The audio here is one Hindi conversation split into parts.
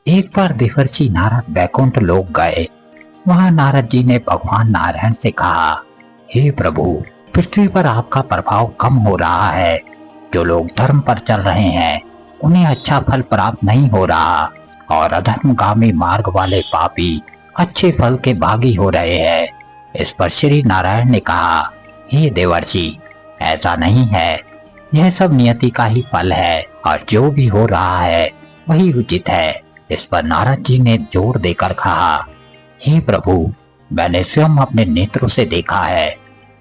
एक बार देवर्षि नारद बैकुंठ लोक गए। वहां नारद जी ने भगवान नारायण से कहा, हे प्रभु, पृथ्वी पर आपका प्रभाव कम हो रहा है। जो लोग धर्म पर चल रहे हैं उन्हें अच्छा फल प्राप्त नहीं हो रहा और अधर्मगामी मार्ग वाले पापी अच्छे फल के भागी हो रहे हैं। इस पर श्री नारायण ने कहा, हे देवर्षि, ऐसा नहीं है। यह सब नियति का ही फल है और जो भी हो रहा है वही उचित है। इस पर नारद जी ने जोर देकर कहा, हे प्रभु, मैंने स्वयं अपने नेत्रों से देखा है।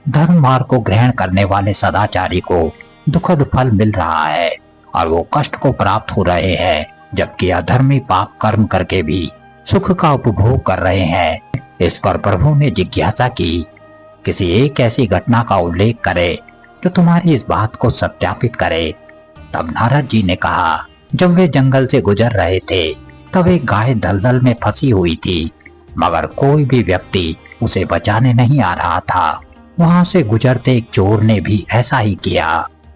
धर्म मार्ग को ग्रहण करने वाले सदाचारी को दुखद फल मिल रहा है और वो कष्ट को प्राप्त हो रहे हैं, जबकि अधर्मी पाप कर्म करके भी सुख का उपभोग कर रहे हैं। इस पर प्रभु ने जिज्ञासा की, किसी एक ऐसी घटना का उल्लेख करे जो तुम्हारी इस बात को सत्यापित करे। तब नारद जी ने कहा, जब वे जंगल से गुजर रहे थे तब एक गाय दलदल में फंसी हुई थी, मगर कोई भी व्यक्ति उसे बचाने नहीं आ रहा था। वहां से गुजरते एक चोर ने भी ऐसा ही किया।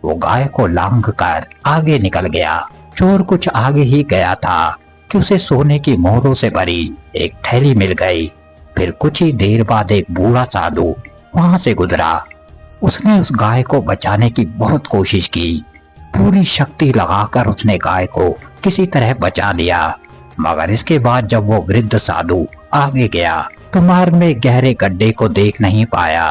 वो गाय को लांघ कर आगे निकल गया। चोर कुछ आगे ही गया था कि उसे सोने की मोहरों से भरी एक थैली मिल गई। फिर कुछ ही देर बाद एक बूढ़ा साधु वहां से गुजरा। उसने उस गाय को बचाने की बहुत कोशिश की। पूरी शक्ति लगाकर उसने गाय को किसी तरह बचा लिया, मगर इसके बाद जब वो वृद्ध साधु आगे गया तो मार्ग में गहरे गड्ढे को देख नहीं पाया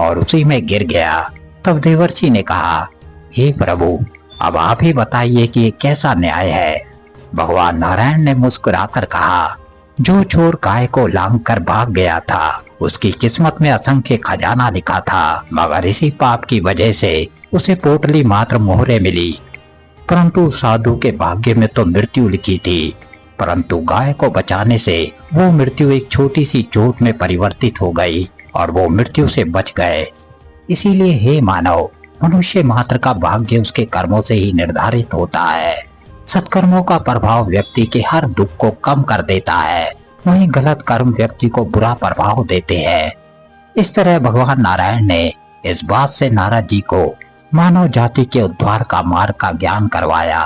और उसी में गिर गया। तब देवर्षि ने कहा, हे प्रभु, अब आप ही बताइए कि ये कैसा न्याय है। भगवान नारायण ने मुस्कुराकर कहा, जो चोर गाय को लांघ कर भाग गया था उसकी किस्मत में असंख्य खजाना लिखा था, मगर इसी पाप की वजह से उसे पोटली मात्र मोहरे मिली। परंतु साधु के भाग्य में तो मृत्यु लिखी थी, परंतु गाय को बचाने से वो मृत्यु एक छोटी सी चोट में परिवर्तित हो गई और वो मृत्यु से बच गए। इसीलिए हे मानव, मनुष्य मात्र का भाग्य उसके कर्मों से ही निर्धारित होता है। सत्कर्मों का प्रभाव व्यक्ति के हर दुख को कम कर देता है, वहीं गलत कर्म व्यक्ति को बुरा प्रभाव देते हैं। इस तरह भगवान नारायण ने इस बात से नारद जी को मानव जाति के उद्धार का मार्ग का ज्ञान करवाया।